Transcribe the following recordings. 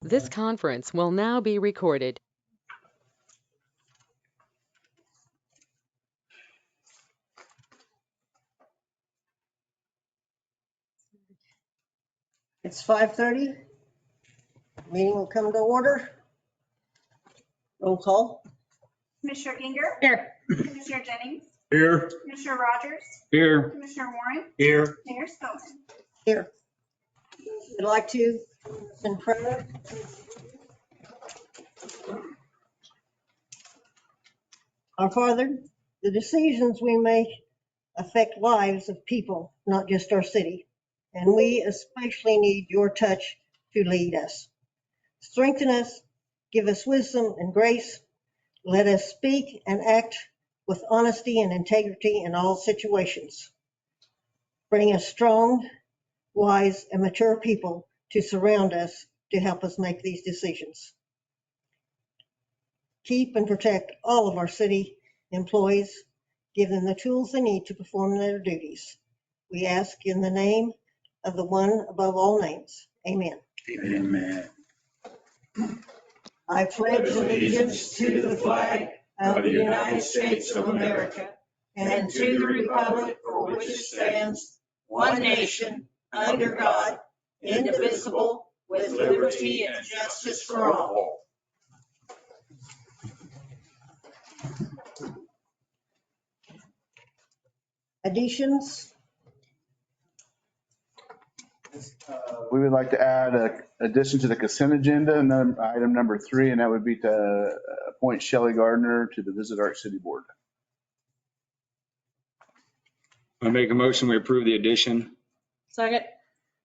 This conference will now be recorded. It's 5:30. Meeting will come to order. Roll call. Commissioner Ginger, Here. Commissioner Jennings, Here. Commissioner Rogers, Here. Commissioner Warren, Here. Mayor Spillman. Here. I'd like to, in prayer. Our Father, the decisions we make affect lives of people, not just our city. And we especially need your touch to lead us. Strengthen us, give us wisdom and grace. Let us speak and act with honesty and integrity in all situations. Bring us strong, wise, and mature people to surround us to help us make these decisions. Keep and protect all of our city employees. Give them the tools they need to perform their duties. We ask in the name of the one above all names. Amen. Amen. I pledge allegiance to the flag of the United States of America and to the republic for which it stands, one nation, under God, indivisible, with liberty and justice for all. Additions? We would like to add an addition to the consent agenda, item number 3, and that would be to appoint Shelley Gardner to the Visit Arc City Board. I make a motion, we approve the addition. Second.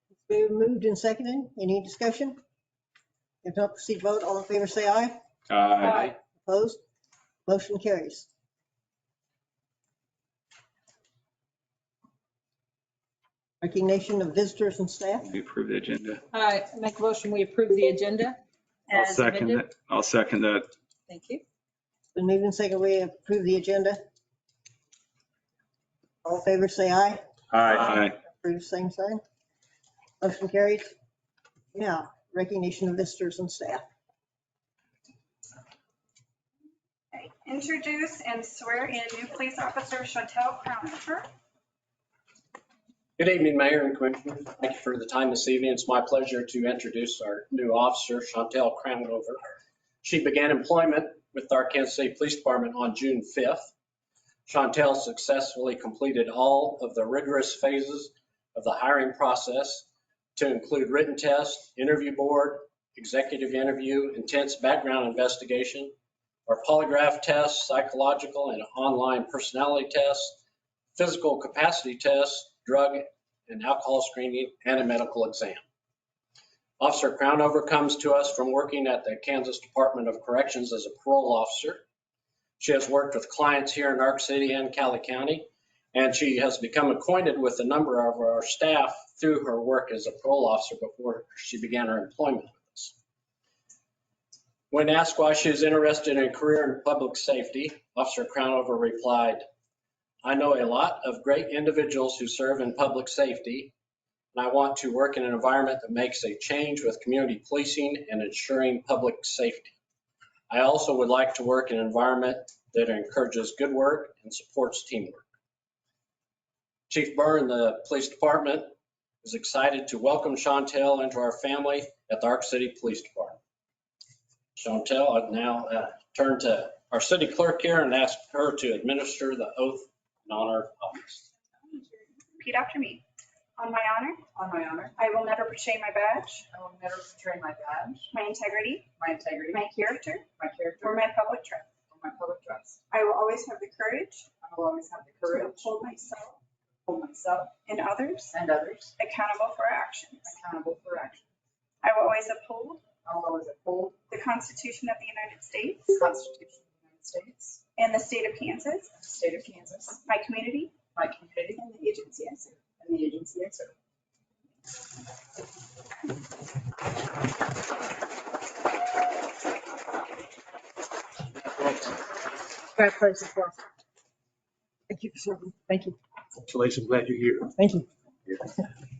It's been moved and seconded. Any discussion? If not, proceed vote. All in favor, say aye. Aye. Opposed? Motion carries. Recognition of visitors and staff. We approve the agenda. I make a motion, we approve the agenda I'll as second amended. it. I'll second that. Thank you. Been moved and seconded. We approve the agenda. All in favor, say aye. Aye. Approve, same sign. Motion carries. Now, recognition of visitors and staff. Okay. Introduce and swear in new police officer Chantel Crownifer. Good evening, Mayor and Commissioners. Thank you for the time this evening. It's my pleasure to introduce our new officer, Chantel Crownover. She began employment with our Kansas City Police Department on June 5th. Chantel successfully completed all of the rigorous phases of the hiring process to include written test, interview board, executive interview, intense background investigation, our polygraph test, psychological and online personality tests, physical capacity tests, drug and alcohol screening, and a medical exam. Officer Crownover comes to us from working at the Kansas Department of Corrections as a parole officer. She has worked with clients here in Arc City and Cali County, and she has become acquainted with a number of our staff through her work as a parole officer before she began her employment with us. When asked why she is interested in a career in public safety, Officer Crownover replied, "I know a lot of great individuals who serve in public safety, and I want to work in an environment that makes a change with community policing and ensuring public safety. I also would like to work in an environment that encourages good work and supports teamwork." Chief Burr and the police department is excited to welcome Chantel into our family at the Arc City Police Department. Chantel, I'd now turn to our city clerk here and ask her to administer the oath in honor of office. Repeat after me. On my honor, I will never betray my badge, my integrity, my character, or my public trust. I will always have the courage to hold myself and others accountable for our actions. I will always uphold the Constitution of the United States and the state of Kansas, my community, and the agency I serve. Congratulations, Boss. Thank you for serving. Thank you. Congratulations, glad you're here. Thank you.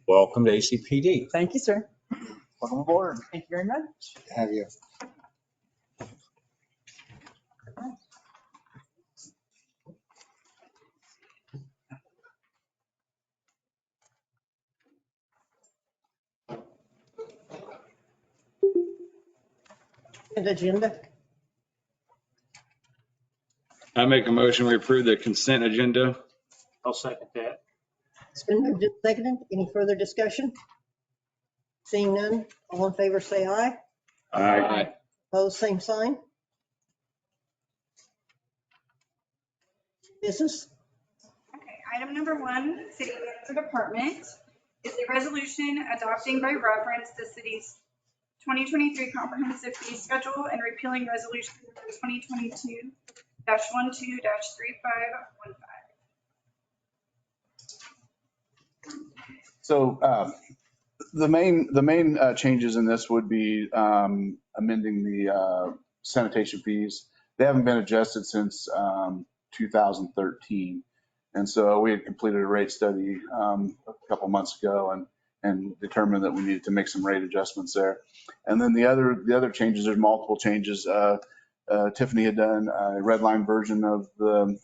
Welcome to ACPD. Thank you, sir. Welcome aboard. Thank you very much. Have you? And agenda. I make a motion, we approve the consent agenda. I'll second that. It's been moved and seconded. Any further discussion? Seeing none, all in favor say aye. Aye. Opposed, same sign. Business. Okay, item number 1, city manager department, is a resolution adopting by reference the city's 2023 comprehensive fee schedule and repealing resolution number 2022-12-3515. So the main changes in this would be amending the sanitation fees. They haven't been adjusted since 2013. And so we had completed a rate study a couple months ago and determined that we needed to make some rate adjustments there. And then the other changes, there's multiple changes. Tiffany had done a red line version of the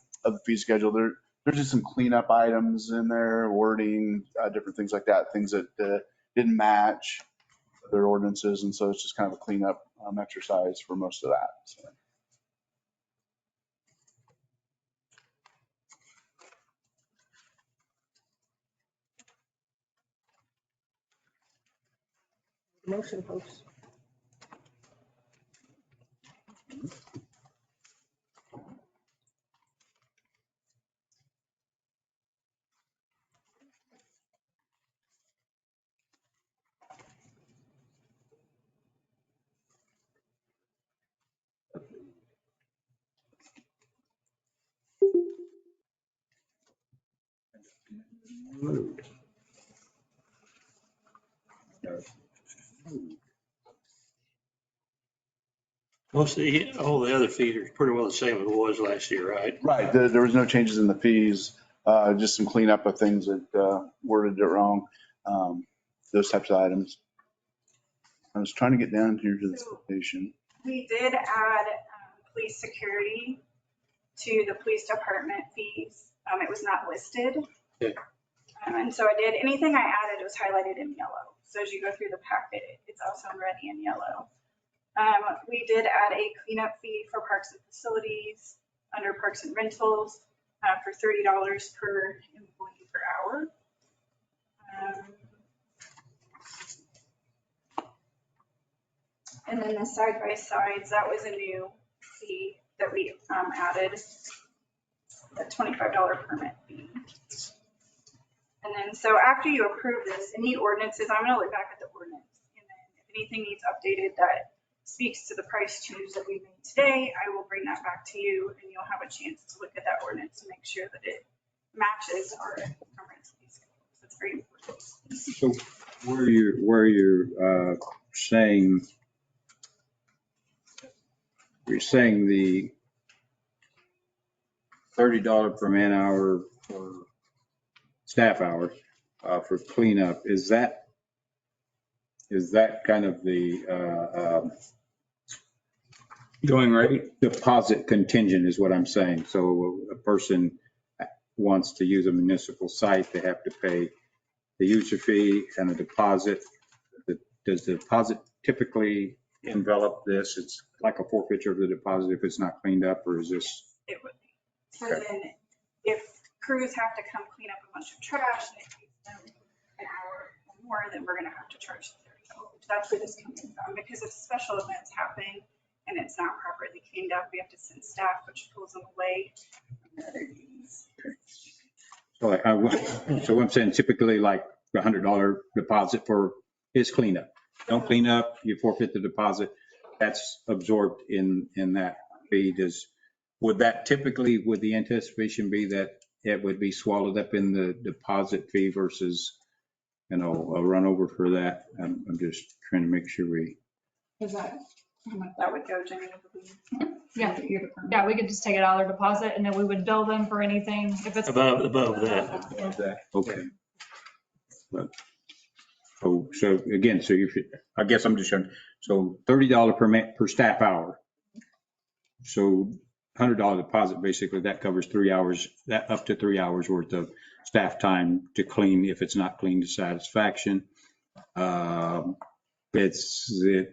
fee schedule. There's just some cleanup items in there, wording, different things like that, things that didn't match their ordinances. And so it's just kind of a cleanup exercise for most of that. So. Motion, folks. All the other fees are pretty well the same as it was last year, right? Right. There was no changes in the fees, just some cleanup of things that worded it wrong. Those types of items. I was trying to get down here to the station. We did add police security to the police department fees. It was not listed. Okay. And so I did, anything I added was highlighted in yellow. So as you go through the packet, it's also in red and yellow. We did add a cleanup fee for parks and facilities under parks and rentals for $30 per employee per hour. And then the side by sides, that was a new fee that we added, a $25 permit fee. And then, so after you approve this, any ordinances, I'm gonna look back at the ordinance. And then if anything needs updated that speaks to the price change that we made today, I will bring that back to you and you'll have a chance to look at that ordinance to make sure that it matches our rental fee schedule. So it's very important. So where you're saying the $30 per man hour for staff hour for cleanup, is that kind of the Going rate? deposit contingent is what I'm saying? So a person wants to use a municipal site, they have to pay the user fee and a deposit. Does the deposit typically envelop this? It's like a forfeiture of the deposit if it's not cleaned up, or is this? It would be. So then if crews have to come clean up a bunch of trash and it takes them an hour or more, then we're gonna have to charge $30. That's where this comes from, because if special events happen and it's not properly cleaned up, we have to send staff, which pulls them away from their other duties. So I'm saying typically like a $100 deposit for his cleanup. Don't clean up, you forfeit the deposit. That's absorbed in that fee. Would that typically, would the anticipation be that it would be swallowed up in the deposit fee versus, a run over for that? I'm just trying to make sure we. Is that how much that would go, Jenny? Yeah, we could just take it out of their deposit and then we would bill them for anything if it's Above that. Okay. So again, so you should, I guess I'm just showing, so $30 per staff hour. So $100 deposit, basically that covers 3 hours, that up to 3 hours worth of staff time to clean if it's not clean to satisfaction. It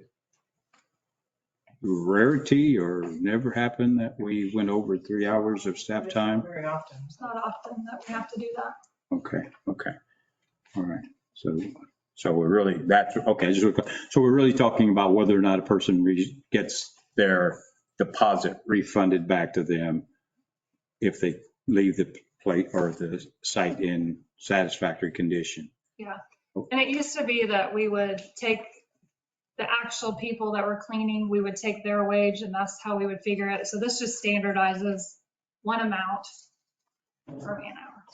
rarity or never happened that we went over 3 hours of staff time? Very often. It's not often that we have to do that. Okay, all right. So we're really, that's, okay, so we're really talking about whether or not a person gets their deposit refunded back to them if they leave the plate or the site in satisfactory condition. Yeah. And it used to be that we would take the actual people that were cleaning, we would take their wage and that's how we would figure it. So this just standardizes one amount per man hour.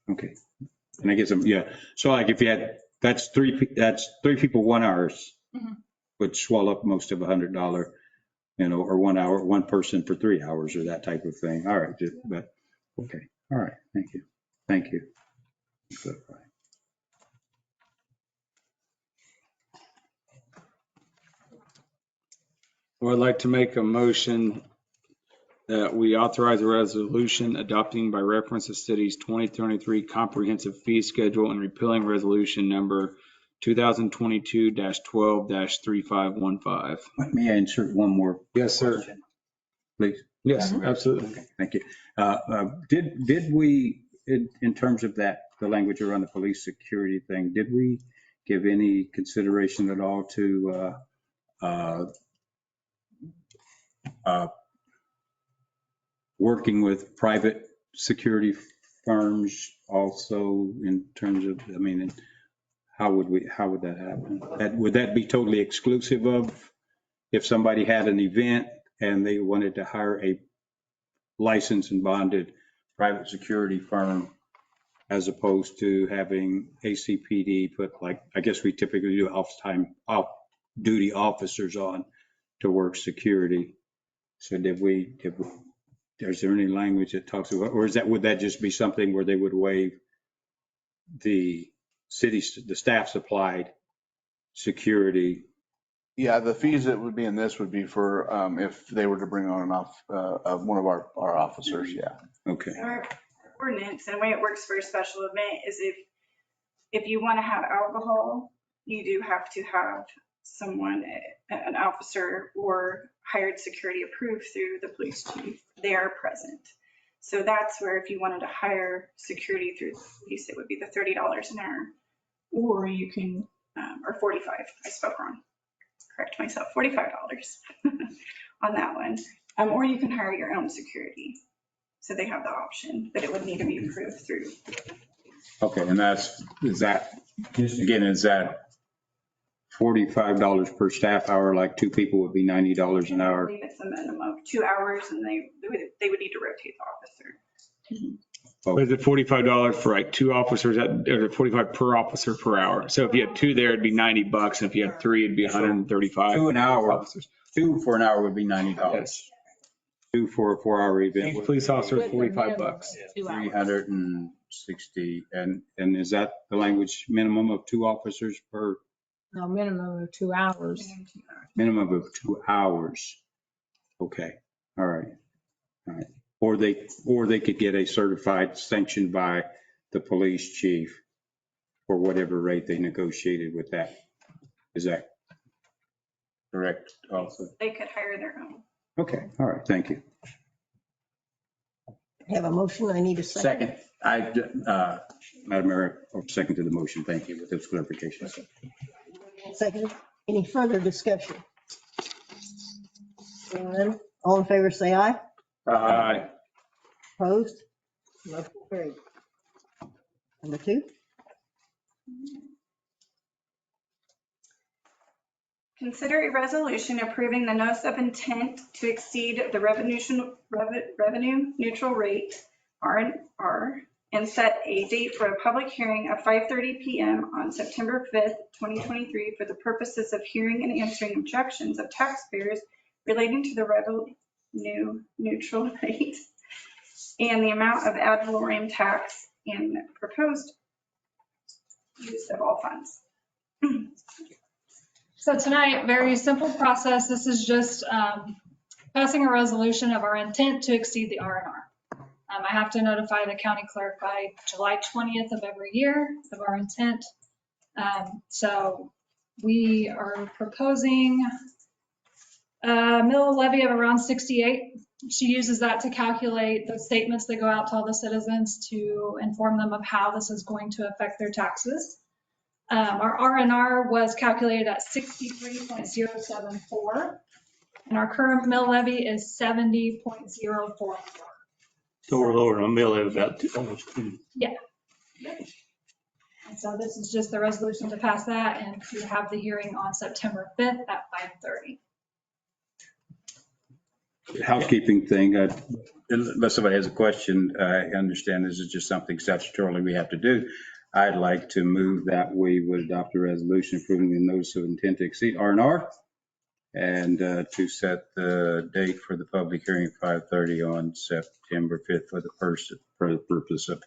Okay. And I guess, yeah, so like if you had, that's three people, 1 hour would swallow up most of $100, or 1 hour, one person for 3 hours or that type of thing. All right, but, okay, all right, thank you. Good. Well, I'd like to make a motion that we authorize a resolution adopting by reference the city's 2023 comprehensive fee schedule and repealing resolution number 2022-12-3515. Let me insert one more. Yes, sir. question, please. Yes, absolutely. Okay, thank you. Did we, in terms of that, the language around the police security thing, did we give any consideration at all to working with private security firms also in terms of, I mean, how would that happen? Would that be totally exclusive of if somebody had an event and they wanted to hire a licensed and bonded private security firm as opposed to having ACPD put, like, I guess we typically do off-duty officers on to work security. So is there any language that talks about, or would that just be something where they would waive the staff supplied security? Yeah, the fees that would be in this would be for if they were to bring on one of our officers, yeah. Okay. Our ordinance and the way it works for a special event is if you want to have alcohol, you do have to have someone, an officer or hired security approved through the police chief. They are present. So that's where if you wanted to hire security through the police, it would be the $30 an hour. Or you can, or 45, I spoke wrong. Correct myself, $45 on that one. Or you can hire your own security. So they have the option, but it would need to be approved through. Okay, and is that $45 per staff hour, like two people would be $90 an I hour? believe it's a minimum of 2 hours and they would need to rotate the officer. Is it $45 for like two officers or 45 per officer per hour? So if you had two there, it'd be $90. And if you had three, it'd be 135. Two an hour. Officers. Two for an hour would be $90. Yes. Two for a 4-hour event. Each police officer is $45. 2 hours. 360. And is that the language minimum of 2 officers per? No, minimum of 2 hours. Minimum of 2 hours. Okay, all right. Or they could get a certified sanctioned by the police chief for whatever rate they negotiated with that. Is that correct also? They could hire their own. Okay, all right, thank you. I have a motion. I need a second. Madam Mayor, second to the motion. Thank you with those clarifications. Second. Any further discussion? None. All in favor, say aye. Aye. Opposed? Motion carried. Number 2. Consider a resolution approving the notice of intent to exceed the revenue neutral rate, R&R, and set a date for a public hearing of 5:30 PM on September 5th, 2023 for the purposes of hearing and answering objections of taxpayers relating to the revenue neutral rate and the amount of ad valorem tax and proposed use of all funds. So tonight, very simple process. This is just passing a resolution of our intent to exceed the R&R. I have to notify the county clerk by July 20th of every year of our intent. So we are proposing a mill levy of around 68. She uses that to calculate the statements that go out to all the citizens to inform them of how this is going to affect their taxes. Our R&R was calculated at 63.074, and our current mill levy is 70.044. So we're lower on a mill levy about almost 2. And so this is just the resolution to pass that and to have the hearing on September 5th at 5:30. Housekeeping thing, unless somebody has a question, I understand this is just something statutorily we have to do. I'd like to move that we would adopt a resolution approving the notice of intent to exceed R&R and to set the date for the public hearing at 5:30 on September 5th for the purpose of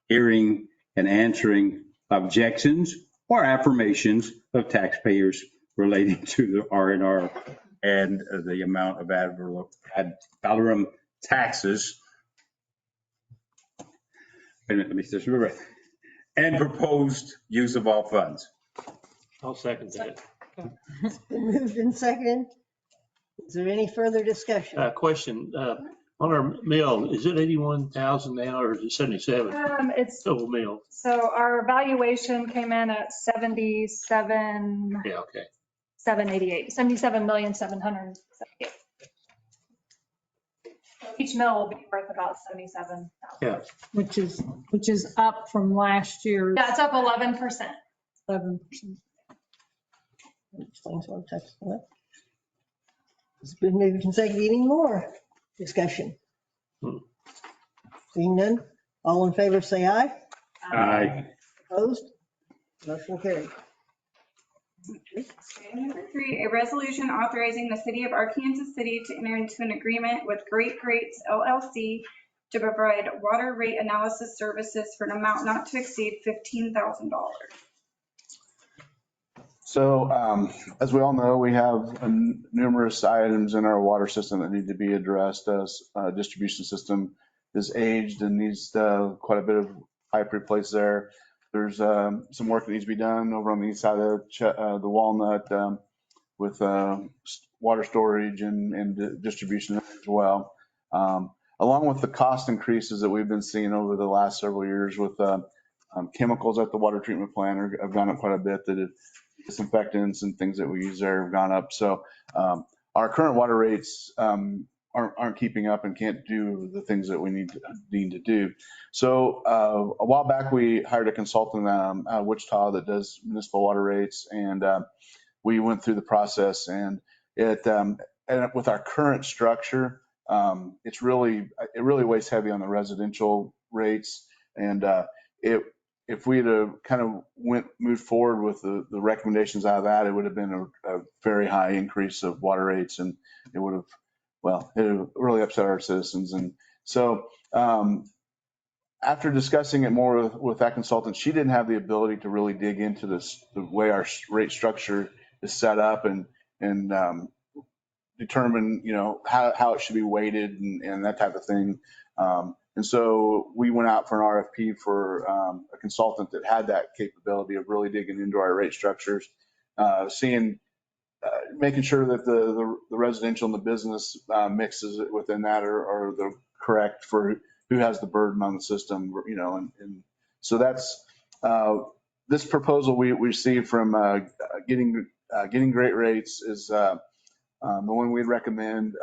hearing and answering objections or affirmations of taxpayers relating to the R&R and the amount of ad valorem taxes. And let me just remember, and proposed use of all funds. I'll second that. Been moved and seconded. Is there any further discussion? Question, on our mill, is it 81,000 now or is it 77 It's, total mill? so our valuation came in at 77,788. Yeah, okay. 77,778. Each mill will be worth about 77,000. Yeah. Which is up from last year's Yeah, it's up 11%. 11%. Explains what text. It's been moved and seconded. Any more discussion? Seeing none, all in favor say aye. Aye. Opposed? Motion carried. Number 3, a resolution authorizing the city of Arkansas City to enter into an agreement with Great Greats LLC to provide water rate analysis services for an amount not to exceed $15,000. So as we all know, we have numerous items in our water system that need to be addressed as distribution system is aged and needs quite a bit of pipe replaced there. There's some work that needs to be done over on the east side of the Walnut with water storage and distribution as well. Along with the cost increases that we've been seeing over the last several years with chemicals at the water treatment plant have gone up quite a bit. The disinfectants and things that we use there have gone up. So our current water rates aren't keeping up and can't do the things that we need to do. So a while back, we hired a consultant out of Wichita that does municipal water rates, and we went through the process. And it with our current structure, it really weighs heavy on the residential rates. And if we had kind of moved forward with the recommendations out of that, it would have been a very high increase of water rates, and it would have really upset our citizens. And so after discussing it more with that consultant, she didn't have the ability to really dig into the way our rate structure is set up and determine, how it should be weighted and that type of thing. And so we went out for an RFP for a consultant that had that capability of really digging into our rate structures, making sure that the residential and the business mixes within that are the correct for who has the burden on the system, and so that's this proposal we received from getting great rates is the one we'd recommend.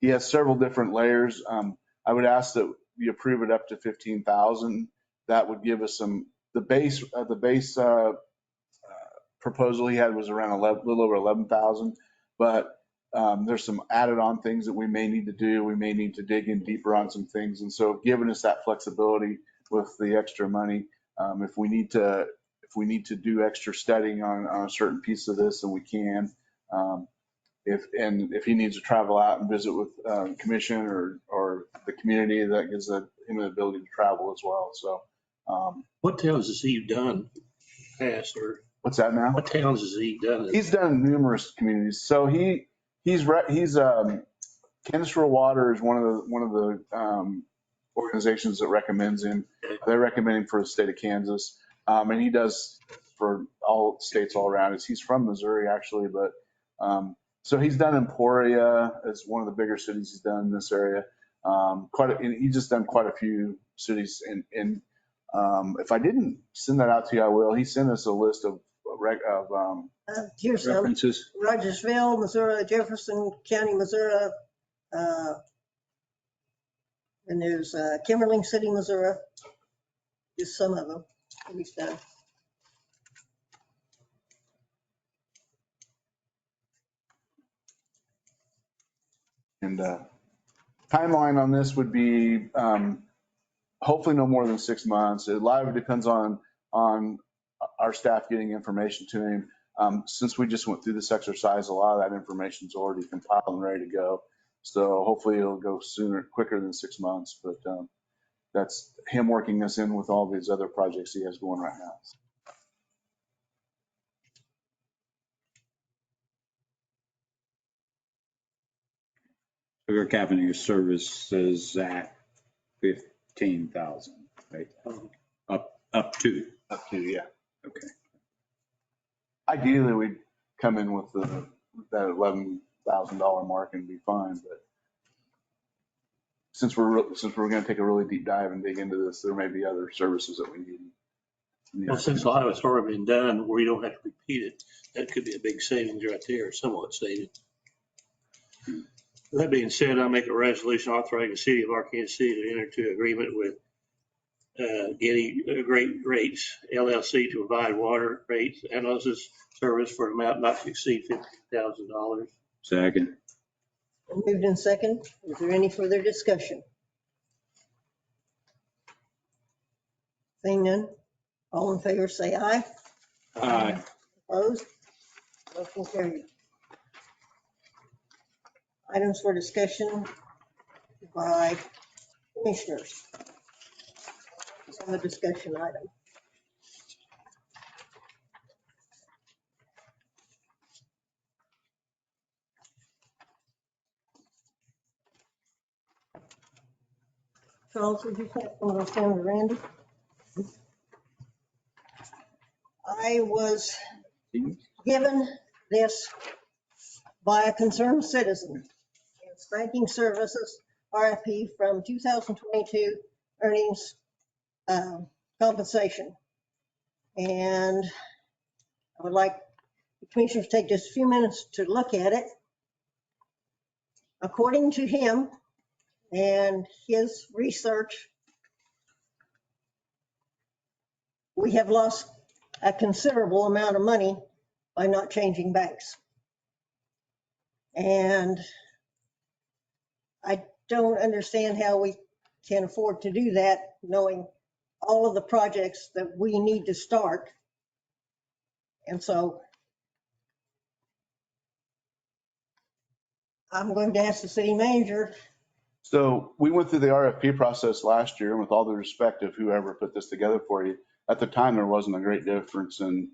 He has several different layers. I would ask that we approve it up to 15,000. That would give us the base proposal he had was around a little over 11,000, but there's some added on things that we may need to do. We may need to dig in deeper on some things. And so giving us that flexibility with the extra money, if we need to do extra studying on a certain piece of this, then we can. If he needs to travel out and visit with commission or the community, that gives him the ability to travel as well. So what towns has he done? past, or What's that now? what towns has he done it? He's done numerous communities. So he's Kansas Rural Water is one of the organizations that recommends him. They recommend him for the state of Kansas, and he does for all states all around us. He's from Missouri actually, but so he's done Emporia as one of the bigger cities he's done in this area. He's just done quite a few cities, and if I didn't send that out to you, I will. He sent us a list of Here's some: References. Rogersville, Missouri, Jefferson County, Missouri, and there's Kimberling City, Missouri. Just some of them that he's done. And timeline on this would be hopefully no more than 6 months. A lot of it depends on our staff getting information to him. Since we just went through this exercise, a lot of that information is already compiled and ready to go. So hopefully it'll go quicker than 6 months. But that's him working us in with all these other projects he has going right now. Sugar Avenue services at 15,000, right? Up to. Up to, yeah. Okay. Ideally, we'd come in with that $11,000 mark and be fine, but since we're going to take a really deep dive and dig into this, there may be other services that we need. Well, since a lot of it's already been done, where you don't have to repeat it, that could be a big savings right there, somewhat stated. That being said, I'll make a resolution authorizing the city of Arkansas City to enter into agreement with Getty Great Rates LLC to provide water rates analysis service for an amount not to exceed $50,000. Second. Moved in second. Is there any further discussion? Seeing none, all in favor say aye. Aye. Opposed? Motion carried. Items for discussion by commissioners. Let's have a discussion item. Charles, would you take one of those down to Randy? I was given this by a concerned citizen. It's banking services RFP from 2022 earnings compensation. And I would like the commissioners to take just a few minutes to look at it. According to him and his research, we have lost a considerable amount of money by not changing banks. And I don't understand how we can afford to do that, knowing all of the projects that we need to start. And so I'm going to ask the city manager. So we went through the RFP process last year, and with all the respect of whoever put this together for you, at the time, there wasn't a great difference in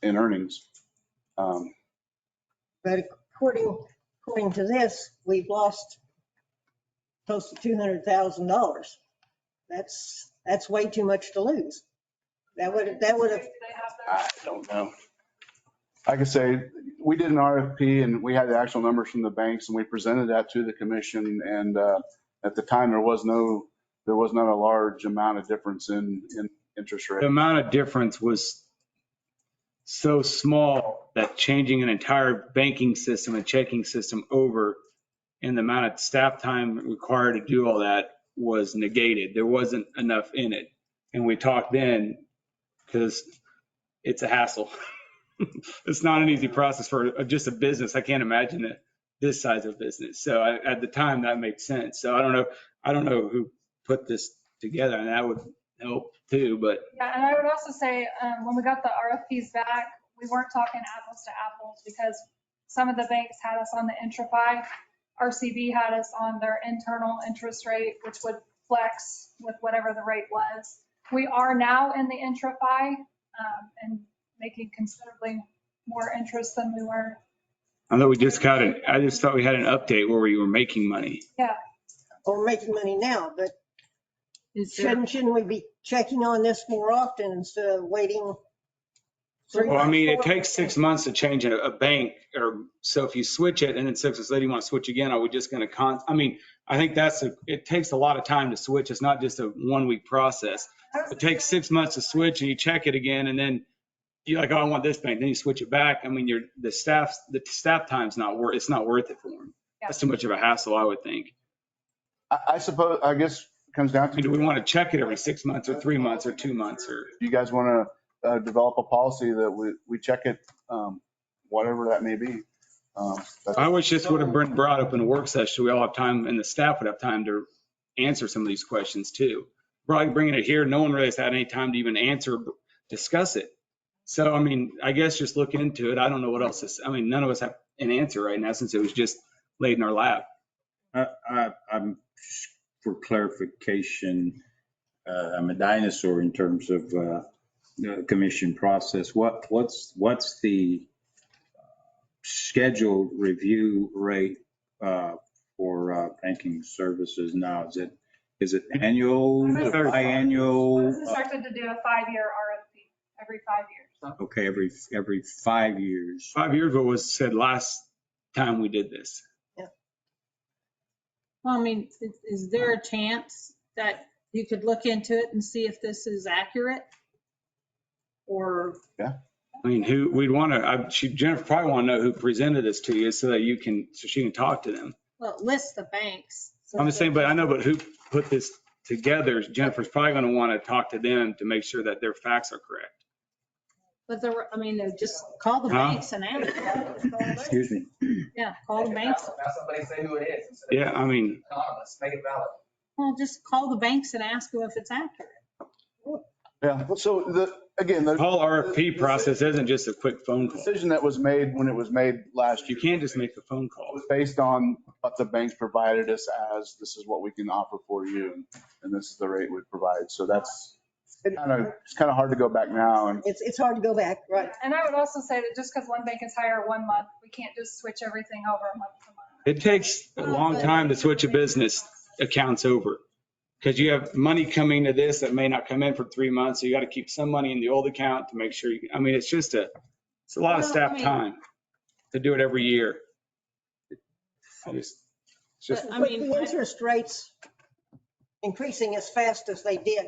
earnings. But according to this, we've lost close to $200,000. That's way too much to lose. That would have. I don't know. Like I say, we did an RFP and we had the actual numbers from the banks and we presented that to the commission. And at the time, there was not a large amount of difference in interest rate. The amount of difference was so small that changing an entire banking system and checking system over and the amount of staff time required to do all that was negated. There wasn't enough in it. And we talked then because it's a hassle. It's not an easy process for just a business. I can't imagine it this size of business. So at the time that made sense. So I don't know who put this together, and that would help too, but. Yeah, and I would also say, when we got the RFPs back, we weren't talking apples to apples because some of the banks had us on the IntraFi. RCB had us on their internal interest rate, which would flex with whatever the rate was. We are now in the IntraFi and making considerably more interest than we were. I know we just I just thought we had an update where we were making money. Yeah, Well, we're making money now, but Is there, shouldn't we be checking on this more often instead of waiting? 3 Well, I mean, it months? takes 6 months to change a bank, or so if you switch it and then 6 months later you want to switch again, are we just going to I mean, I think it takes a lot of time to switch. It's not just a 1-week process. It takes 6 months to switch and you check it again and then you're like, oh, I want this bank. Then you switch it back. I mean, the staff time's it's not worth it for them. That's too much of a hassle, I would think. I suppose, I guess it comes down I mean, do to, we want to check it every 6 months or 3 months or 2 months or? you guys want to develop a policy that we check it, whatever that may be. I wish this would have been brought up in a work session. We all have time and the staff would have time to answer some of these questions too. Probably bringing it here, no one really has had any time to even discuss it. So, I mean, I guess just look into it. I don't know what else is, I mean, none of us have an answer right now since it was just laid in our lap. I'm, for clarification, I'm a dinosaur in terms of the commission process. What's the scheduled review rate for banking services now? Is it annual, biannual? I was instructed to do a 5-year RFP every 5 years. Okay, every 5 years. 5 years what was said last time we did this. well, I mean, is there a chance that you could look into it and see if this is accurate? Or, I mean, Jennifer probably want to know who presented this to you so she can talk to them. well, list the banks. So I'm just saying, but who put this together? Jennifer's probably going to want to talk to them to make sure that their facts are correct. But just call the Huh? banks and ask. Excuse me. Yeah, call the banks. Have somebody say who it is. Yeah, I mean, Anonymous, make it valid. Well, just call the banks and ask them if it's accurate. Yeah, so again, the the whole RFP process isn't just a quick phone call. decision that was made when it was made last You year can't just make the phone call. was based on what the banks provided us as, this is what we can offer for you, and this is the rate we provide. So it's kind of hard to go back now. And It's hard to go back, right? And I would also say that just because one bank is higher 1 month, we can't just switch everything over month to month. It takes a long time to switch a business accounts over because you have money coming to this that may not come in for 3 months. So you got to keep some money in the old account to make sure I mean, it's a lot of staff time to do it every year. With the interest rates increasing as fast as they did,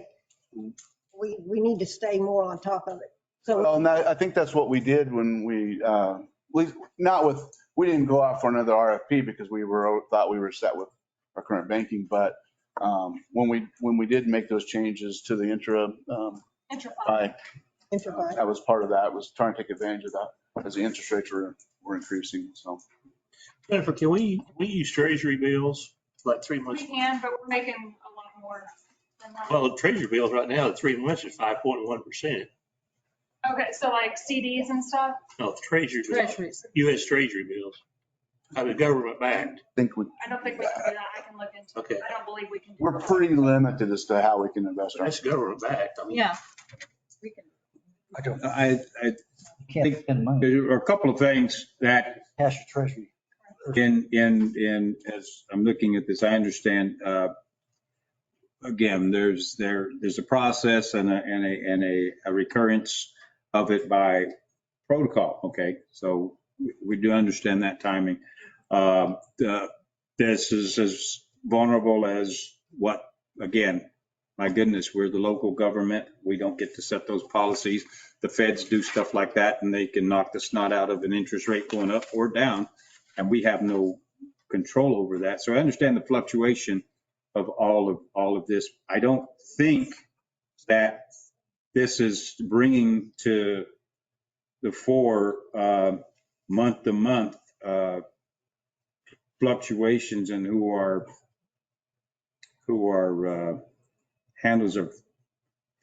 we need to stay more on top of it. So well, and I think that's what we did when we didn't go out for another RFP because thought we were set with our current banking. But when we did make those changes to the IntraFi. that was part of that, was trying to take advantage of that as the interest rates were increasing. So Jennifer, can we use treasury bills like 3 months? We can, but we're making a lot more than that. Well, treasury bills right now, the 3 months is 5.1%. Okay, so like CDs and stuff? No, treasury bills, Treasuries. U.S. treasury bills. I mean, government backed. I think I don't think we can do that. I can look into it. Okay. I don't believe we can do we're that. pretty limited as to how we can invest our. That's government backed. I mean, Yeah. We can. I think there are a couple of things that Cash or treasury. as I'm looking at this, I understand, again, there's a process and a recurrence of it by protocol. Okay. So we do understand that timing. This is as vulnerable as what, again, my goodness, we're the local government. We don't get to set those policies. The feds do stuff like that and they can knock the snot out of an interest rate going up or down. And we have no control over that. So I understand the fluctuation of all of this. I don't think that this is bringing to the fore month to month fluctuations in who are handlers of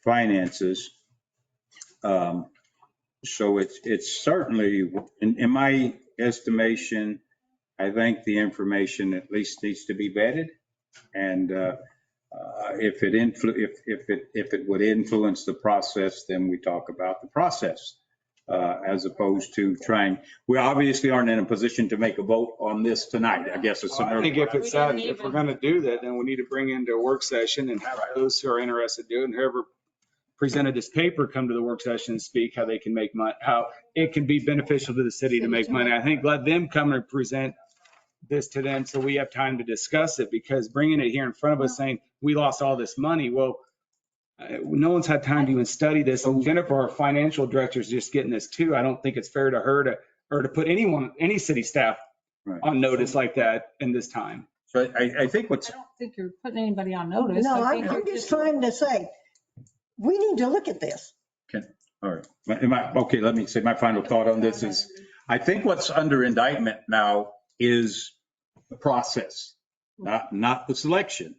finances. So it's certainly, in my estimation, I think the information at least needs to be vetted. And If it would influence the process, then we talk about the process, as opposed to trying, we obviously aren't in a position to make a vote on this tonight, I guess it's. I think if it's, if we're going to do that, then we need to bring into a work session and have those who are interested do it, and whoever presented this paper come to the work session and speak how they can make money, how it can be beneficial to the city to make money. I think let them come and present this to them so we have time to discuss it, because bringing it here in front of us saying we lost all this money, well, no one's had time to even study this. And Jennifer, our financial director, is just getting this too. I don't think it's fair to her to put any city staff on notice like that in this time. So I think I don't think you're putting anybody on notice. No, I think I'm you're just trying to say, we need to look at this. all right. Okay, let me say my final thought on this is, I think what's under indictment now is the process, not the selection.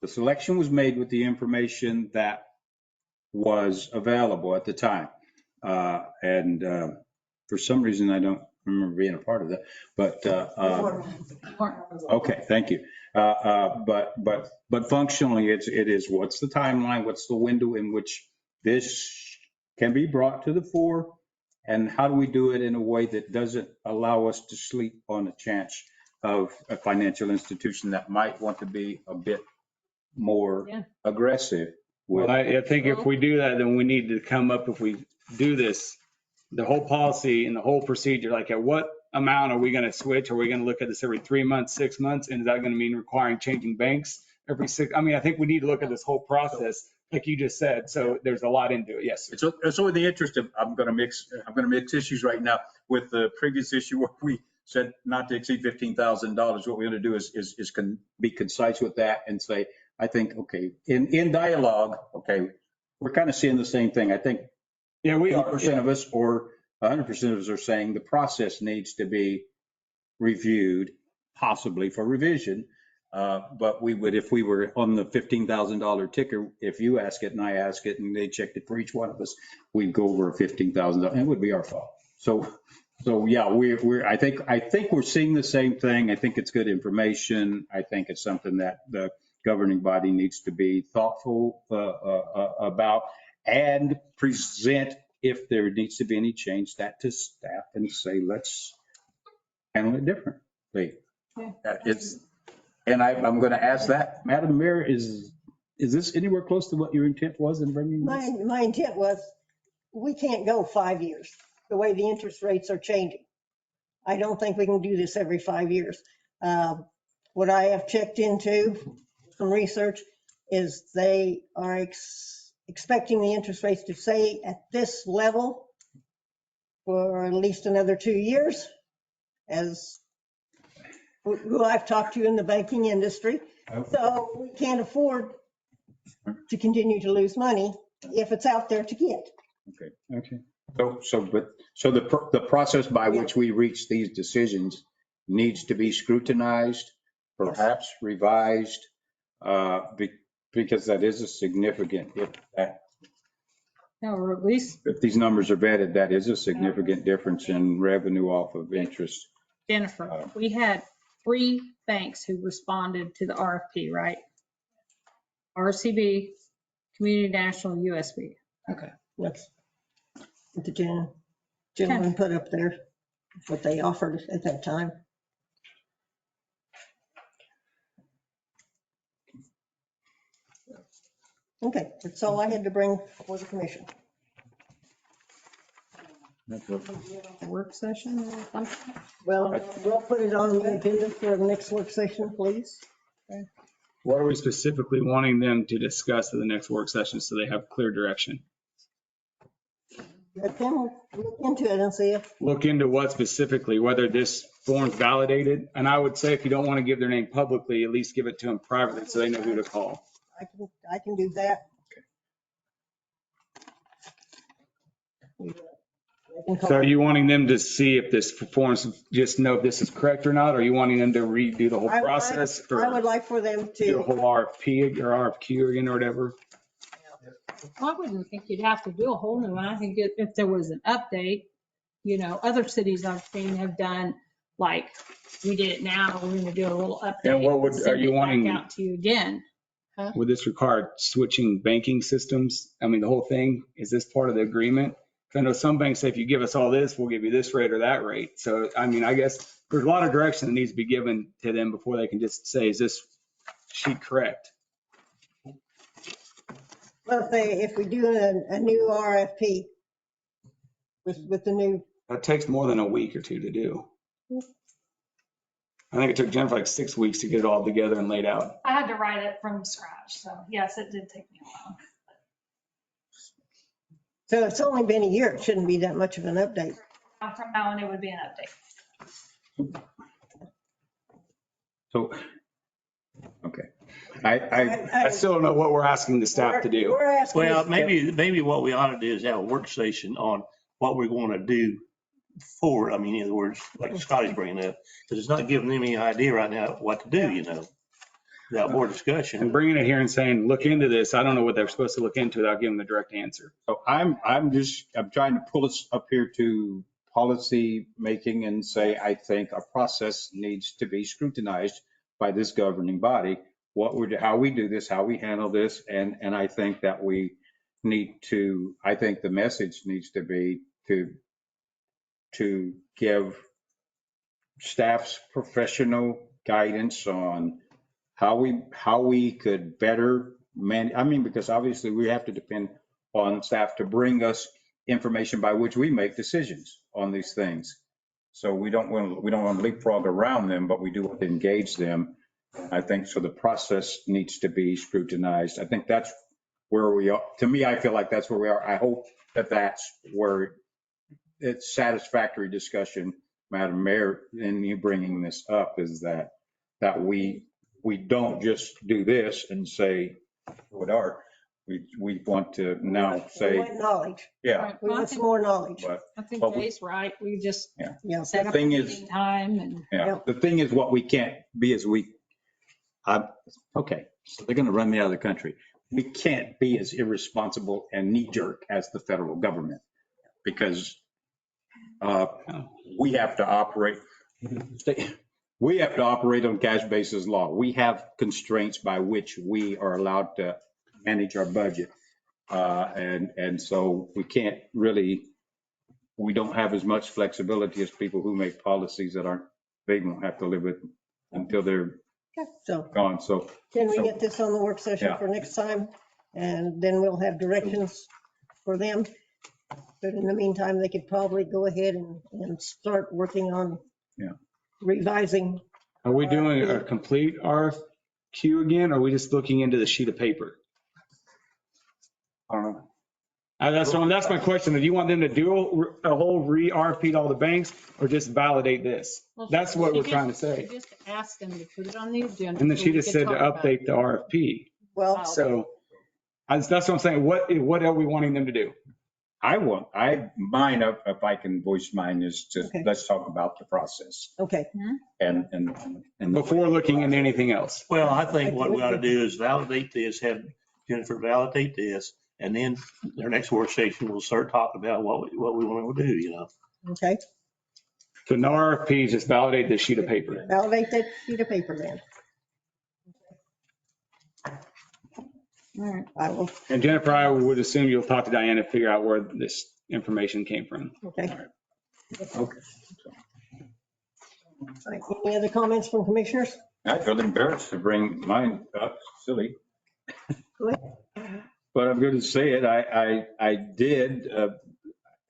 The selection was made with the information that was available at the time. For some reason, I don't remember being a part of that, but okay, thank you. But functionally, it is what's the timeline, what's the window in which this can be brought to the fore, and how do we do it in a way that doesn't allow us to sleep on the chance of a financial institution that might want to be a bit more aggressive. Well, I think if we do that, then we need to come up, if we do this, the whole policy and the whole procedure, like at what amount are we going to switch? Are we going to look at this every 3 months, 6 months? And is that going to mean requiring changing banks every 6? I mean, I think we need to look at this whole process, like you just said. So there's a lot into it. Yes. Sir. So in the interest of, I'm going to mix issues right now with the previous issue where we said not to exceed $15,000. What we're going to do is be concise with that and say, I think, okay, in dialogue, okay, we're kind of seeing the same thing. I think we 80% of us or 100% of us are saying the process needs to be reviewed, possibly for revision. But we would, if we were on the $15,000 ticker, if you ask it and I ask it and they checked it for each one of us, we'd go over $15,000 and it would be our fault. So yeah, I think we're seeing the same thing. I think it's good information. I think it's something that the governing body needs to be thoughtful about and present, if there needs to be any change, that to staff and say, let's handle it differently. And I'm going to ask that, Madam Mayor, is this anywhere close to what your intent was in bringing this? My intent was, we can't go 5 years, the way the interest rates are changing. I don't think we can do this every 5 years. What I have checked into, some research, is they are expecting the interest rates to stay at this level for at least another 2 years, as who I've talked to in the banking industry. So we can't afford to continue to lose money if it's out there to get. Okay. So the process by which we reach these decisions needs to be scrutinized, perhaps revised, because that is a significant, or at least, if these numbers are vetted, that is a significant difference in revenue off of interest. Jennifer, we had 3 banks who responded to the RFP, right? RCB, Community National, USB. Okay. That's what the gentleman put up there, what they offered at that time. Okay, that's all I had to bring for the commission. Work session or something? Well, we'll put it on the agenda for the next work session, please. What are we specifically wanting them to discuss at the next work session so they have clear direction? Let them look into it and see if, Look into what specifically, whether this form's validated. And I would say if you don't want to give their name publicly, at least give it to them privately so they know who to call. I can do that. So are you wanting them to see if this forms, just know if this is correct or not? Or are you wanting them to redo the whole process? I would like for them Do a to, whole RFP or RFQ again or whatever? I wouldn't think you'd have to do a whole new one. I think if there was an update, other cities I've seen have done, like we did it now, we're going to do a little update. And what would, are you wanting? Out to you again. Would this require switching banking systems? I mean, the whole thing, is this part of the agreement? 'Cause I know some banks say if you give us all this, we'll give you this rate or that rate. So, I mean, I guess there's a lot of direction that needs to be given to them before they can just say, is this sheet correct? Well, if we do a new RFP with the new, That takes more than a week or two to do. I think it took Jennifer like 6 weeks to get it all together and laid out. I had to write it from scratch, so yes, it did take me a while. so it's only been a year. It shouldn't be that much of an update. From now on, it would be an update. So, okay. I I still don't know what we're asking the staff to do. We're asking. Well, maybe what we ought to do is have a work session on what we're going to do forward. I mean, in other words, like Scotty's bringing up, because it's not giving them any idea right now what to do, you know, without more And discussion. bringing it here and saying, look into this, I don't know what they're supposed to look into without giving the direct answer. So I'm trying to pull us up here to policy making and say, I think a process needs to be scrutinized by this governing body. How we do this, how we handle this. And I think that we need to, I think the message needs to be to give staff's professional guidance on how we could better because obviously we have to depend on staff to bring us information by which we make decisions on these things. So we don't want to leapfrog around them, but we do want to engage them. I think so the process needs to be scrutinized. I think that's where we are. To me, I feel like that's where we are. I hope that that's where it's satisfactory discussion, Madam Mayor, in you bringing this up is that we don't just do this and say, what are, we want to now We say, want knowledge. yeah. We want some more knowledge. But I think But we- Jay's right. We just Yeah. set The up a thing is- meeting time and. yeah, the thing is what we can't be is okay, so they're going to run me out of the country. We can't be as irresponsible and knee jerk as the federal government because we have to operate. We have to operate on cash basis law. We have constraints by which we are allowed to manage our budget. And so we can't really, we don't have as much flexibility as people who make policies that they won't have to live with until they're So gone. So can we get this on the work session Yeah. for next time? And then we'll have directions for them. But in the meantime, they could probably go ahead and start working on Yeah. revising. Are we doing a complete RFQ again? Or are we just looking into the sheet of paper? I don't know. That's my question. Do you want them to do a whole RFP to all the banks or just validate this? That's what we're trying to say. Just ask them to put it on the agenda. And then so she we just can said to talk about it. update the RFP. Well, So that's what I'm saying. What are we wanting them to do? mine, if I can voice mine, is just, Okay. let's talk about the process okay. and. Before looking into anything else. Well, I think what we ought to do is validate this, have Jennifer validate this, and then their next work session, we'll start talking about what we want to do, you know? Okay. So no RFP, just validate the sheet of paper. Validate that sheet of paper then. All right. I will, And Jennifer, I would assume you'll talk to Diana to figure out where this information came from. okay. Okay. All right, any other comments from commissioners? I feel embarrassed to bring mine up, silly. Go ahead. But I'm going to say it. I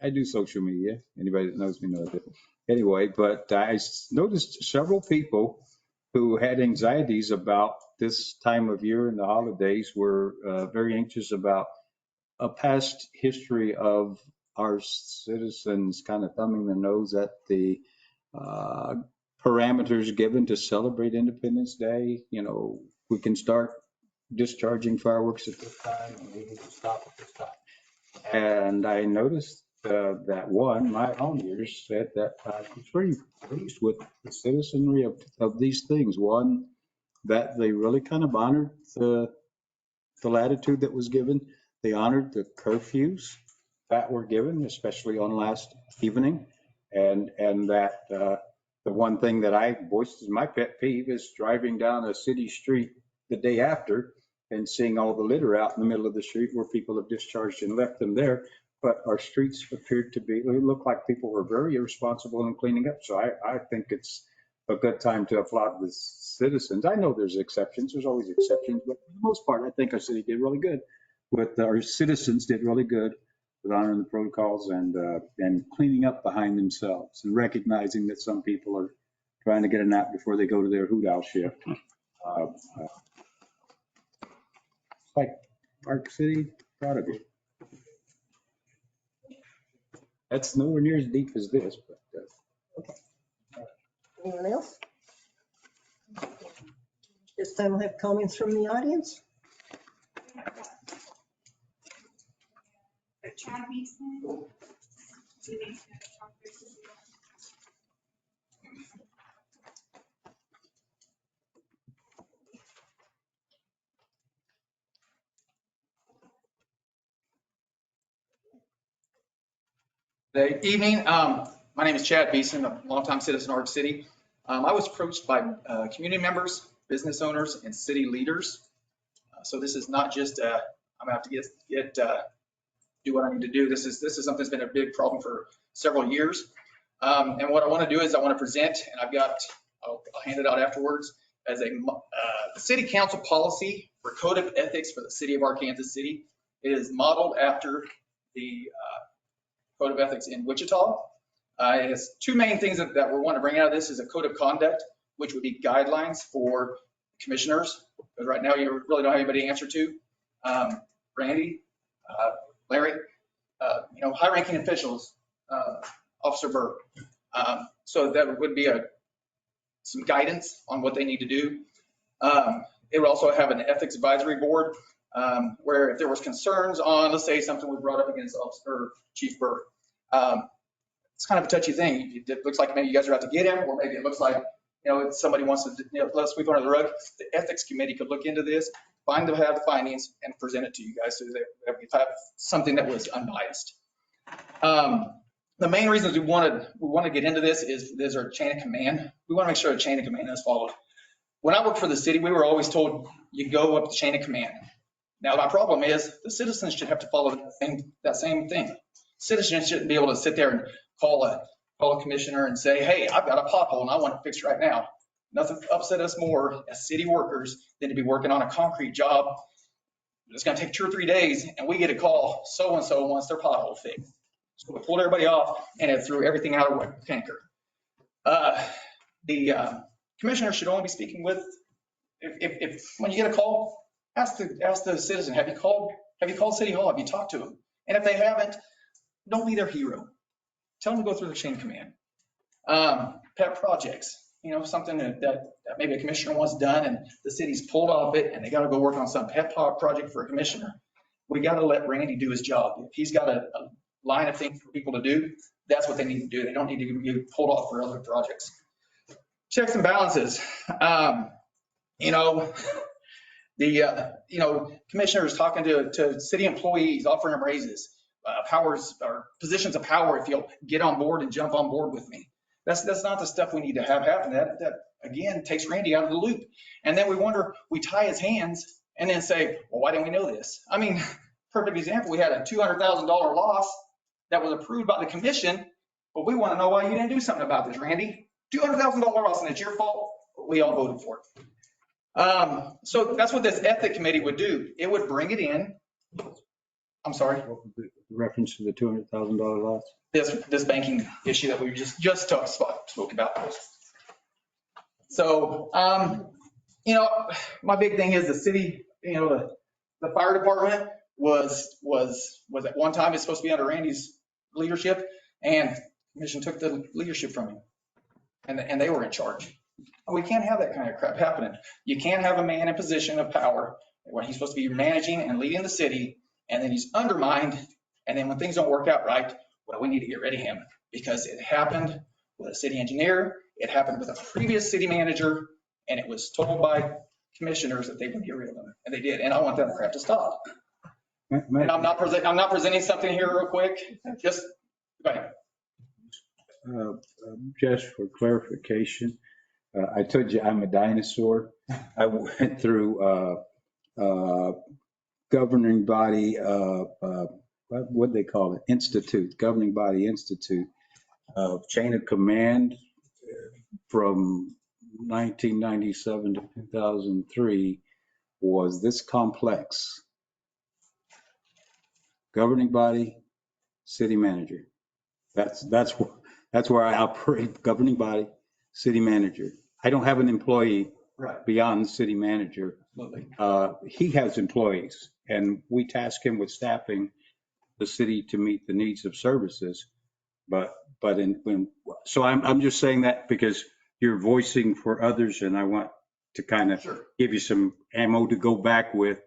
do social media. Anybody that knows me knows it. Anyway, but I noticed several people who had anxieties about this time of year and the holidays were very anxious about a past history of our citizens kind of thumbing their nose at the parameters given to celebrate Independence Day. You know, we can start discharging fireworks at this time and we can stop at this time. And I noticed that my own ears said that I was very pleased with the citizenry of these things. One, that they really kind of honored the latitude that was given. They honored the curfews that were given, especially on last evening. And that the one thing that I voiced as my pet peeve is driving down a city street the day after and seeing all the litter out in the middle of the street where people have discharged and left them there. But our streets appeared to be, it looked like people were very irresponsible in cleaning up. So I think it's a good time to applaud the citizens. I know there's exceptions. There's always exceptions, but for the most part, I think our city did really good. Our citizens did really good with honoring the protocols and cleaning up behind themselves and recognizing that some people are trying to get a nap before they go to their hoot owl shift. Like Park City, proud of you. That's nowhere near as deep as this, but. Anyone else? This time we'll have comments from the audience. Chad Beeson. Good evening. My name is Chad Beeson, a longtime citizen of Ark City. I was approached by community members, business owners, and city leaders. So this is not just, I'm gonna have to do what I need to do. This is something that's been a big problem for several years. And what I want to do is I want to present, and I'll hand it out afterwards, as a city council policy for code of ethics for the city of Arkansas City. It is modeled after the code of ethics in Wichita. It has two main things that we want to bring out of this is a code of conduct, which would be guidelines for commissioners. Because right now you really don't have anybody to answer to. Randy, Larry, high-ranking officials, Officer Burke. So that would be some guidance on what they need to do. It would also have an ethics advisory board where if there was concerns on, let's say something was brought up against Officer Chief Burke, it's kind of a touchy thing. It looks like maybe you guys are out to get him, or maybe it looks like, if somebody wants to let sweep under the rug. The ethics committee could look into this, have the findings, and present it to you guys so that we have something that was unbiased. The main reasons we want to get into this is there's our chain of command. We want to make sure the chain of command is followed. When I worked for the city, we were always told you go up the chain of command. Now, my problem is the citizens should have to follow that same thing. Citizens shouldn't be able to sit there and call a commissioner and say, hey, I've got a pothole and I want it fixed right now. Nothing upset us more as city workers than to be working on a concrete job. It's going to take 2 or 3 days and we get a call, so-and-so wants their pothole fixed. So we pulled everybody off and it threw everything out of the tanker. The commissioner should only be speaking with, if when you get a call, ask the citizen, have you called City Hall? Have you talked to them? And if they haven't, don't be their hero. Tell them to go through the chain of command. Pet projects, something that maybe a commissioner wants done and the city's pulled off it and they got to go work on some pet project for a commissioner. We got to let Randy do his job. If he's got a line of things for people to do, that's what they need to do. They don't need to get pulled off for other projects. Checks and balances. Commissioners talking to city employees, offering them raises, powers or positions of power. If you'll get on board and jump on board with me, that's not the stuff we need to have happen. That again takes Randy out of the loop. And then we tie his hands and then say, well, why didn't we know this? I mean, perfect example. We had a $200,000 loss that was approved by the commission, but we want to know why you didn't do something about this, Randy. $200,000 loss and it's your fault. We all voted for it. So that's what this ethics committee would do. It would bring it in. I'm sorry. What was the reference to the $200,000 loss? This banking issue that we just spoke about. So, my big thing is the city, the fire department was at one time, it's supposed to be under Randy's leadership, and the commission took the leadership from him and they were in charge. We can't have that kind of crap happening. You can't have a man in position of power when he's supposed to be managing and leading the city, and then he's undermined. And then when things don't work out right, well, we need to get rid of him because it happened with a city engineer. It happened with a previous city manager, and it was told by commissioners that they would get rid of him, and they did. And I want that crap to stop. And I'm not presenting something here real quick. Just go ahead. Just for clarification, I told you I'm a dinosaur. I went through governing body, what they call it, institute, governing body institute of chain of command from 1997 to 2003 was this complex. Governing body, city manager. That's where I operate, governing body, city manager. I don't have an employee Right. beyond the city manager. Absolutely. He has employees and we task him with staffing the city to meet the needs of services. So I'm just saying that because you're voicing for others and I want to kind of Sure. give you some ammo to go back with.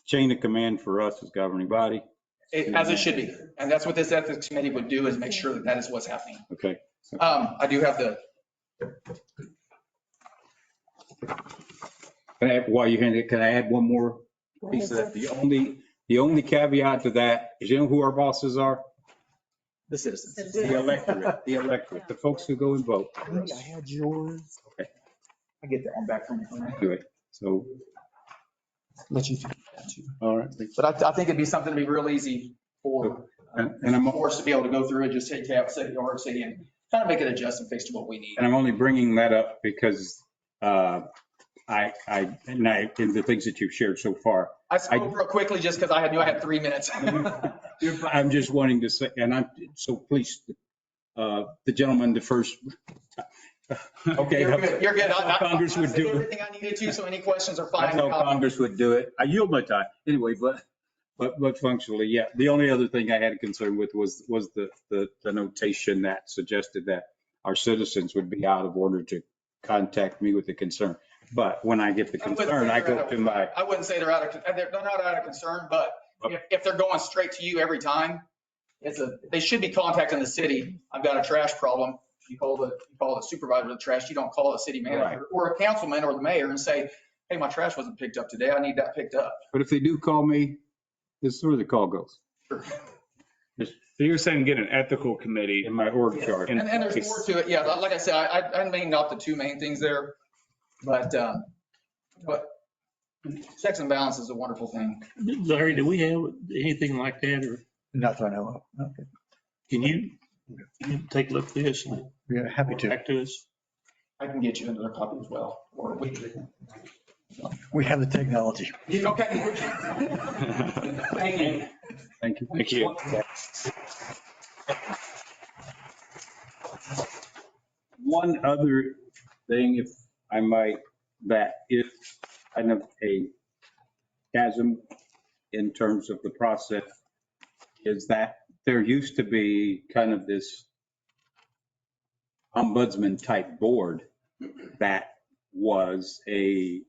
Chain of command for us is governing body. As it should be. And that's what this ethics committee would do, is make sure that that is what's happening. Okay. I do have the, While you hand it, can I add one more piece of that? The only caveat to that is, you know who our bosses are? the citizens. The electorate, the folks who go and vote. I think I had yours. Okay. I get that one back from you. Good. So, Let you finish that too. all right. But I think it'd be something to be real easy for And I'm, us to be able to go through and just take tab, city or city, and kind of make it adjust and fix to what we need. and I'm only bringing that up because in the things that you've shared so far, I spoke real quickly just because I knew I had 3 minutes. I'm just wanting to say, so please, the gentleman, the first. Okay. You're good. You're good. Congress would I said do it. everything I needed to, so any questions are fine. That's how Congress would do it. I yield my time. Anyway, but functionally, yeah. The only other thing I had a concern with was the notation that suggested that our citizens would be out of order to contact me with a concern. But when I get the concern, I go to my. I wouldn't say they're not out of concern, but if they're going straight to you every time, they should be contacting the city. I've got a trash problem. You call the supervisor of the trash. You don't call the city manager Right. or a councilman or the mayor and say, hey, my trash wasn't picked up today. I need that picked up. But if they do call me, this is where the call goes. So you're saying get an ethical committee In my org chart. And there's more to it. Yeah, like I said, I named out the two main things there, but checks and balance is a wonderful thing. Larry, do we have anything like that, or Not that I know of. Okay. can you take a look at this and Yeah, happy to. back to us? I can get you another copy as well. Or We have the technology. Okay. Thank you. Thank you. Thank you. One other thing, if I might, that is kind of a chasm in terms of the process, is that there used to be kind of this ombudsman type board that was a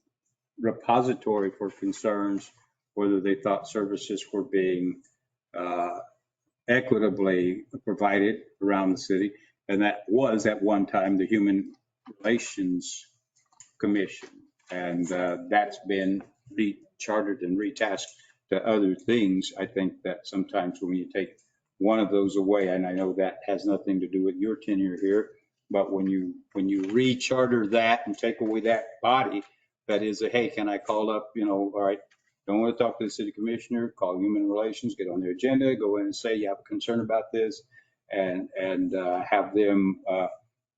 repository for concerns, whether they thought services were being equitably provided around the city. And that was at one time the Human Relations Commission. And that's been rechartered and retasked to other things. I think that sometimes when you take one of those away, and I know that has nothing to do with your tenure here, but when you recharter that and take away that body, that is a, hey, can I call up, all right, don't want to talk to the city commissioner, call Human Relations, get on their agenda, go in and say you have a concern about this, and have them,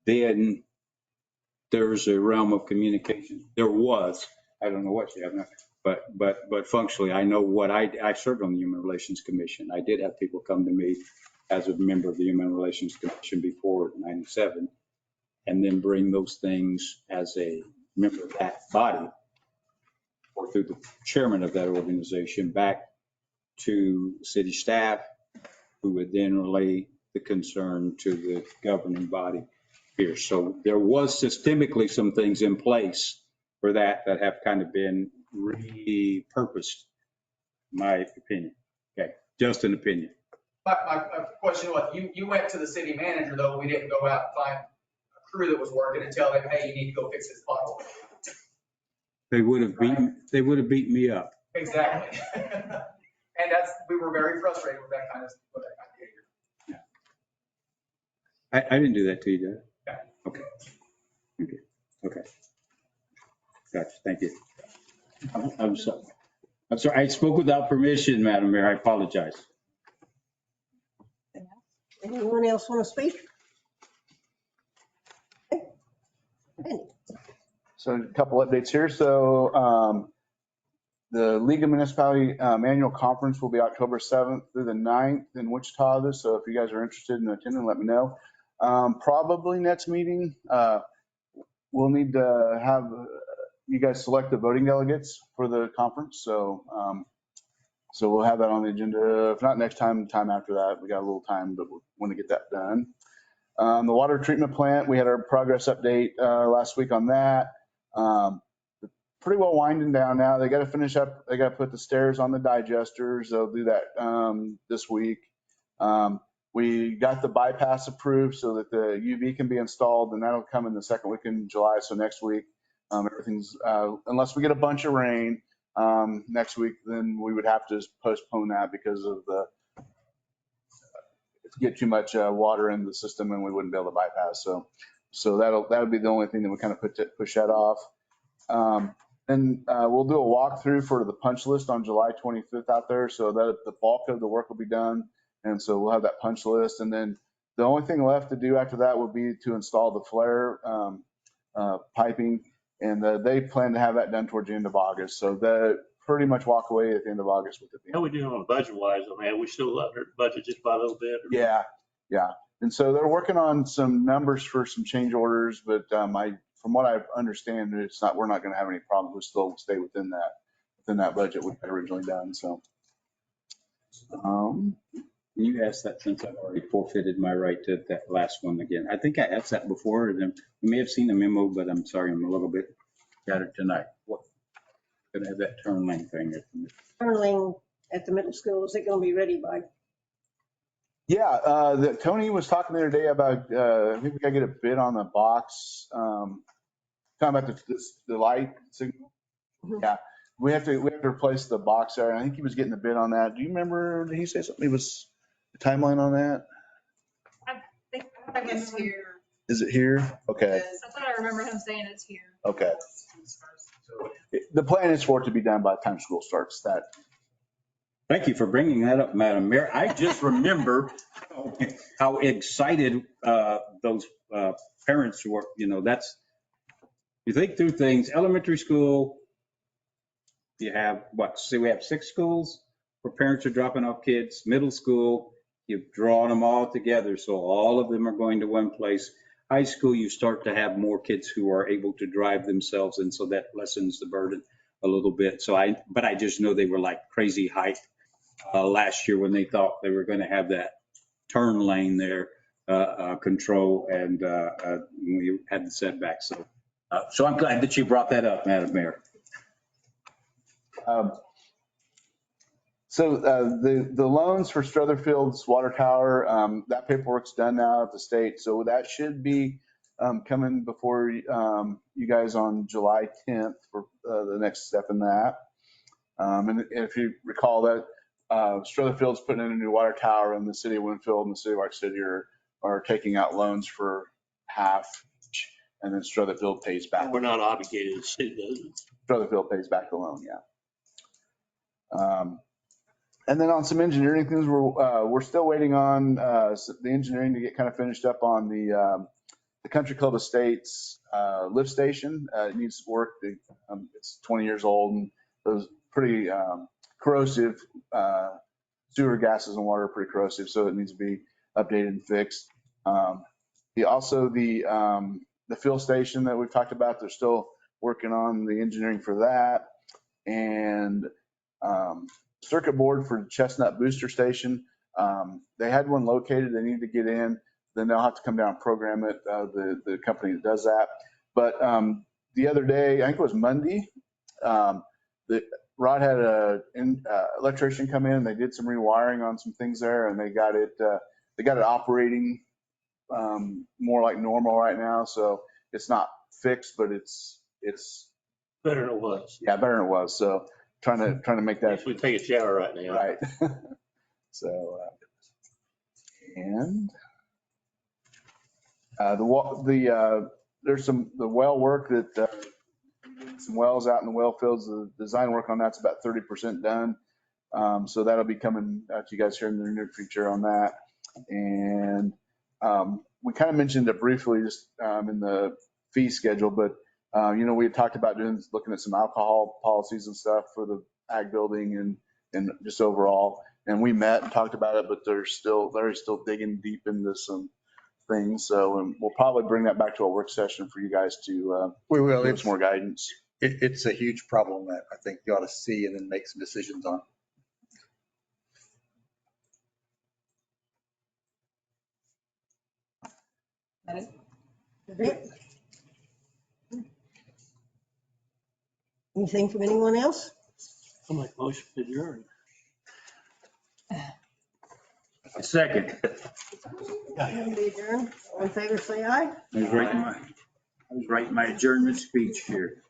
then there's a realm of communication. There was, I don't know what you have now, but functionally, I know what I served on the Human Relations Commission. I did have people come to me as a member of the Human Relations Commission before '97, and then bring those things as a member of that body or through the chairman of that organization back to city staff, who would then relay the concern to the governing body here. So there was systemically some things in place for that have kind of been repurposed, my opinion. Okay, just an opinion. My question was, you went to the city manager, though. We didn't go out and find a crew that was working and tell them, hey, you need to go fix this pothole. They would have beaten me up. Exactly. And we were very frustrated with that kind of behavior. I didn't do that to you, did I? Yeah. Okay. Okay. Gotcha. Thank you. I'm sorry. I'm sorry. I spoke without permission, Madam Mayor. I apologize. Anyone else want to speak? Randy? So a couple updates here. So the League of Municipality annual conference will be October 7th through the 9th in Wichita. So if you guys are interested in attending, let me know. Probably next meeting, we'll need to have you guys select the voting delegates for the conference. So we'll have that on the agenda. If not next time, time after that. We got a little time, but we want to get that done. The water treatment plant, we had our progress update last week on that. Pretty well winding down now. They got to finish up. They got to put the stairs on the digesters. They'll do that this week. We got the bypass approved so that the UV can be installed, and that'll come in the second week in July. So next week, everything's, unless we get a bunch of rain next week, then we would have to postpone that because of get too much water in the system and we wouldn't be able to bypass. So that'll be the only thing that would kind of push that off. And we'll do a walkthrough for the punch list on July 25th out there, so that the bulk of the work will be done. And so we'll have that punch list. And then the only thing left to do after that would be to install the flare piping. And they plan to have that done towards the end of August. So that pretty much walk away at the end of August with it. How we doing on budget wise? I mean, we still under budget just by a little bit? Yeah. And so they're working on some numbers for some change orders, but from what I understand, we're not going to have any problems. We'll still stay within that budget we had originally done. So, You asked that since I've already forfeited my right to that last one again. I think I asked that before. You may have seen the memo, but I'm sorry, I'm a little bit scattered tonight. Going to have that turn lane thing. Turn lane at the middle school, is it going to be ready by? Yeah, Tony was talking the other day about, I think we got to get a bid on the box. Talking about the light signal. Yeah, we have to replace the box there. I think he was getting the bid on that. Do you remember, did he say something? It was the timeline on that? I think it's here. Is it here? Okay, I thought I remember him saying it's here. okay. The plan is for it to be done by the time school starts. Thank you for bringing that up, Madam Mayor. I just remember how excited those parents were. You think through things. Elementary school, you have we have 6 schools where parents are dropping off kids. Middle school, you've drawn them all together, so all of them are going to one place. High school, you start to have more kids who are able to drive themselves, and so that lessens the burden a little bit. But I just know they were like crazy hype last year when they thought they were going to have that turn lane there control, and we had the setback. So I'm glad that you brought that up, Madam Mayor. So the loans for Strotherfield's water tower, that paperwork's done now at the state. So that should be coming before you guys on July 10th for the next step in that. And if you recall that Strotherfield's putting in a new water tower, and the city of Winfield and the city of Arc City are taking out loans for half each, and then Strotherfield pays back. We're not obligated, the city doesn't. Strotherfield pays back the loan, yeah. And then on some engineering things, we're still waiting on the engineering to get kind of finished up on the Country Club Estates lift station. It needs work. It's 20 years old, and those pretty corrosive sewer gases and water are pretty corrosive, so it needs to be updated and fixed. The fuel station that we've talked about, they're still working on the engineering for that. And circuit board for Chestnut Booster Station. They had one located. They need to get in. Then they'll have to come down and program it, the company that does that. But the other day, I think it was Monday, Rod had an electrician come in. They did some rewiring on some things there, and they got it operating more like normal right now. So it's not fixed, but it's Better than it was. Yeah, better than it was. So trying to make that. We take a shower right now. Right. So, and there's the well work that some wells out in the well fields. The design work on that's about 30% done. So that'll be coming to you guys here in the near future on that. And we kind of mentioned it briefly just in the fee schedule, but we had talked about looking at some alcohol policies and stuff for the ag building and just overall. And we met and talked about it, but they're still digging deep into some things. So we'll probably bring that back to a work session for you guys to We will. give us more guidance. It's a huge problem that I think you ought to see and then make some decisions on. Anything from anyone else? I'll make a motion to adjourn. Second. We adjourn. All in favor, say aye. I was writing my adjournment speech here.